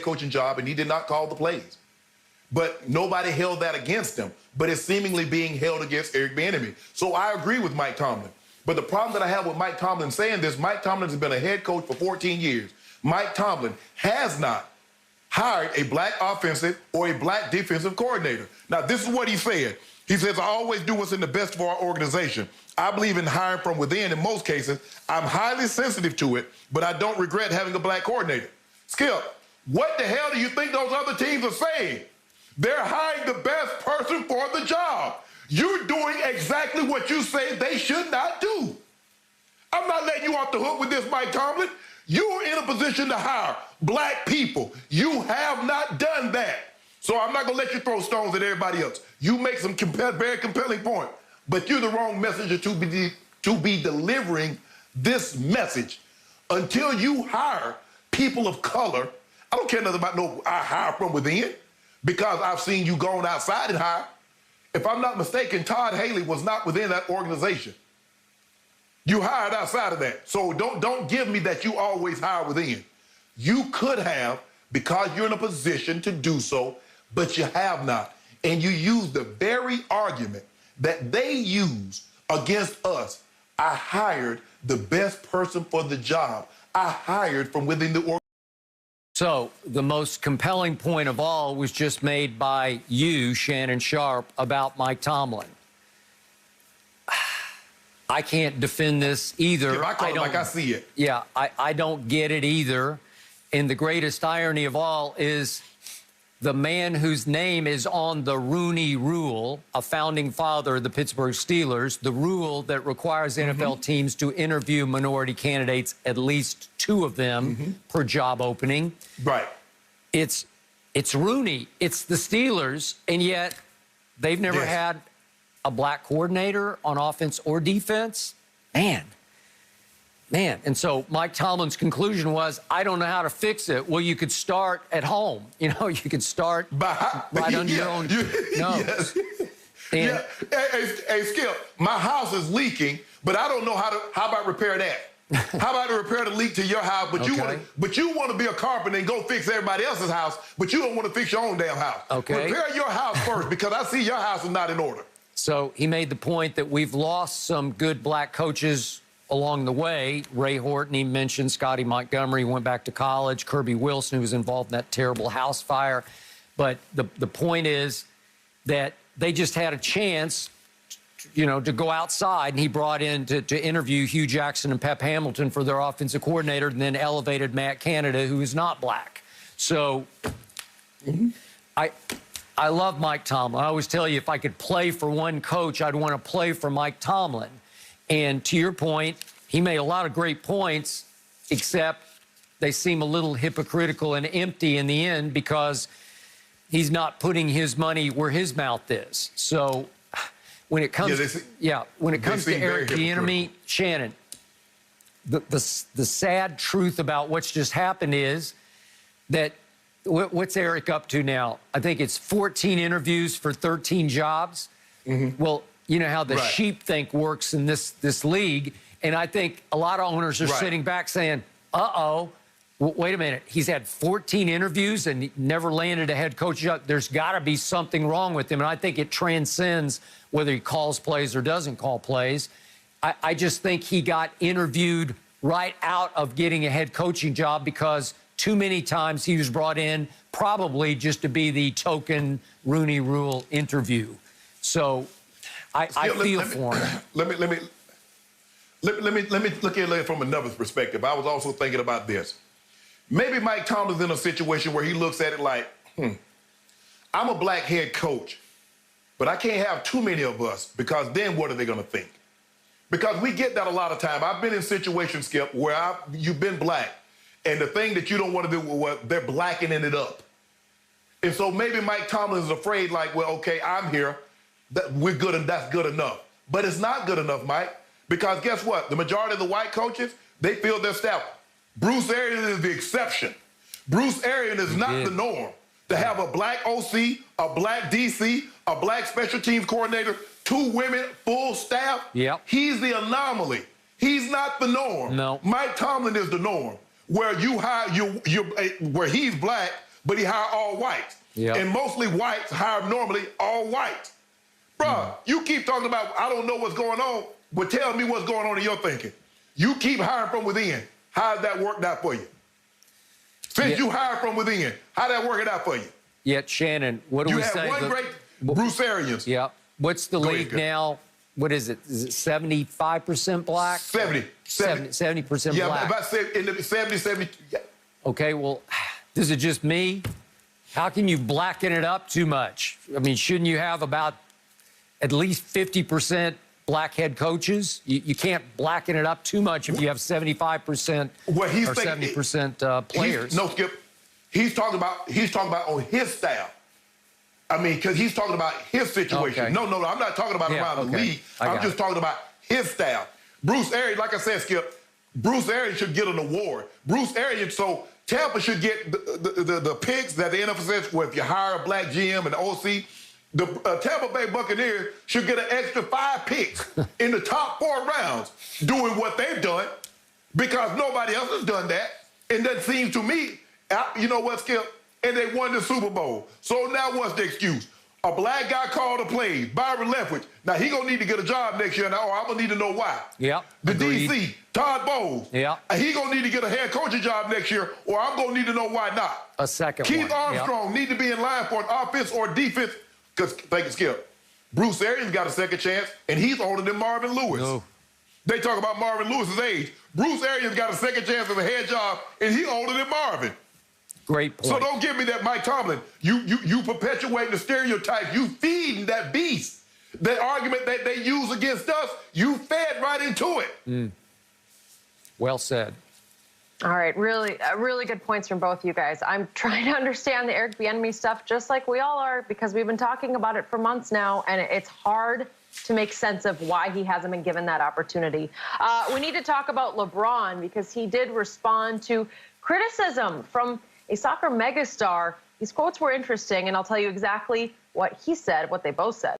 coaching job, and he did not call the plays. But nobody held that against him. But it's seemingly being held against Eric Bieniemy. So I agree with Mike Tomlin. But the problem that I have with Mike Tomlin saying this, Mike Tomlin has been a head coach for 14 years. Mike Tomlin has not hired a black offensive or a black defensive coordinator. Now, this is what he said. He says, I always do what's in the best for our organization. I believe in hiring from within in most cases. I'm highly sensitive to it, but I don't regret having a black coordinator. Skip, what the hell do you think those other teams are saying? They're hiring the best person for the job. You're doing exactly what you say they should not do. I'm not letting you off the hook with this, Mike Tomlin. You're in a position to hire black people. You have not done that. So I'm not going to let you throw stones at everybody else. You make some very compelling point, but you're the wrong messenger to be delivering this message. Until you hire people of color, I don't care nothing about I hire from within, because I've seen you going outside and hire. If I'm not mistaken, Todd Haley was not within that organization. You hired outside of that. So don't give me that you always hire within. You could have, because you're in a position to do so, but you have not. And you use the very argument that they use against us. I hired the best person for the job. I hired from within the organization. So the most compelling point of all was just made by you, Shannon Sharpe, about Mike Tomlin. I can't defend this either. Yeah, I call it like I see it. Yeah, I don't get it either. And the greatest irony of all is the man whose name is on the Rooney Rule, a founding father of the Pittsburgh Steelers, the rule that requires NFL teams to interview minority candidates, at least 2 of them per job opening. Right. It's Rooney. It's the Steelers, and yet they've never had a black coordinator on offense or defense. Man. And so Mike Tomlin's conclusion was, I don't know how to fix it. Well, you could start at home. You know, you could start right under your own nose. Hey, Skip, my house is leaking, but I don't know how about repair that? How about to repair the leak to your house, but you want to be a carpenter and go fix everybody else's house, but you don't want to fix your own damn house. Repair your house first, because I see your house is not in order. So he made the point that we've lost some good black coaches along the way. Ray Horton, he mentioned Scotty Montgomery, went back to college. Kirby Wilson, who was involved in that terrible house fire. But the point is that they just had a chance, you know, to go outside, and he brought in to interview Hugh Jackson and Pep Hamilton for their offensive coordinator, and then elevated Matt Canada, who is not black. So I love Mike Tomlin. I always tell you, if I could play for one coach, I'd want to play for Mike Tomlin. And to your point, he made a lot of great points, except they seem a little hypocritical and empty in the end, because he's not putting his money where his mouth is. So when it comes to Eric Bieniemy, Shannon, the sad truth about what's just happened is that what's Eric up to now? I think it's 14 interviews for 13 jobs. Well, you know how the sheepthink works in this league, and I think a lot of owners are sitting back saying, uh-oh, wait a minute. He's had 14 interviews and never landed a head coach job. There's got to be something wrong with him, and I think it transcends whether he calls plays or doesn't call plays. I just think he got interviewed right out of getting a head coaching job, because too many times he was brought in probably just to be the token Rooney Rule interview. So I feel for him. Let me look at it from another perspective. I was also thinking about this. Maybe Mike Tomlin's in a situation where he looks at it like, I'm a black head coach, but I can't have too many of us, because then what are they going to think? Because we get that a lot of time. I've been in situations, Skip, where you've been black, and the thing that you don't want to do, they're blackening it up. And so maybe Mike Tomlin is afraid, like, well, okay, I'm here. We're good, and that's good enough. But it's not good enough, Mike, because guess what? The majority of the white coaches, they feel their staff. Bruce Arians is the exception. Bruce Arians is not the norm. To have a black OC, a black DC, a black special teams coordinator, 2 women, full staff, he's the anomaly. He's not the norm. No. Mike Tomlin is the norm. Where you hire where he's black, but he hired all whites. Yeah. And mostly whites hire normally all whites. Bruh, you keep talking about, I don't know what's going on, but tell me what's going on in your thinking. You keep hiring from within. How's that worked out for you? Since you hired from within, how'd that work it out for you? Yet, Shannon, what do we say? You had one great Bruce Arians. Yeah. What's the league now? What is it? Is it 75% black? 70%. 70% yeah, black. about 70. Yeah. Okay, well, this is just me. How can you blacken it up too much? I mean, shouldn't you have about at least 50% black head coaches? You can't blacken it up too much if you have 75% or 70% players. No, Skip. He's talking about on his staff. I mean, because he's talking about his situation. Okay. No, I'm not talking about around the league. I'm just talking about his staff. Bruce Arians, like I said, Skip, Bruce Arians should get an award. Bruce Arians, so Tampa should get the picks that the NFL says, well, if you hire a black GM and the OC, the Tampa Bay Buccaneers should get an extra 5 picks in the top 4 rounds doing what they've done because nobody else has done that. And that seems to me, you know what, Skip? And they won the Super Bowl. So now what's the excuse? A black guy called the plays, Byron Leftwich. Now, he going to need to get a job next year, or I'm going to need to know why. Yeah. The DC, Todd Bowles. Yeah. He going to need to get a head coaching job next year, or I'm going to need to know why not. A second Keith one. Armstrong need to be in line for an offense or defense. Because, thank you, Skip, Bruce Arians got a second chance, and he's older than Marvin Lewis. No. They talk about Marvin Lewis's age. Bruce Arians got a second chance of a head job, and he's older than Marvin. Great point. So don't give me that Mike Tomlin. You perpetuating the stereotype. You feeding that beast. That argument that they use against us, you fed right into it. Well said. All right, really good points from both you guys. I'm trying to understand the Eric Bieniemy stuff just like we all are because we've been talking about it for months now, and it's hard to make sense of why he hasn't been given that opportunity. We need to talk about LeBron because he did respond to criticism from a soccer megastar. These quotes were interesting, and I'll tell you exactly what he said, what they both said.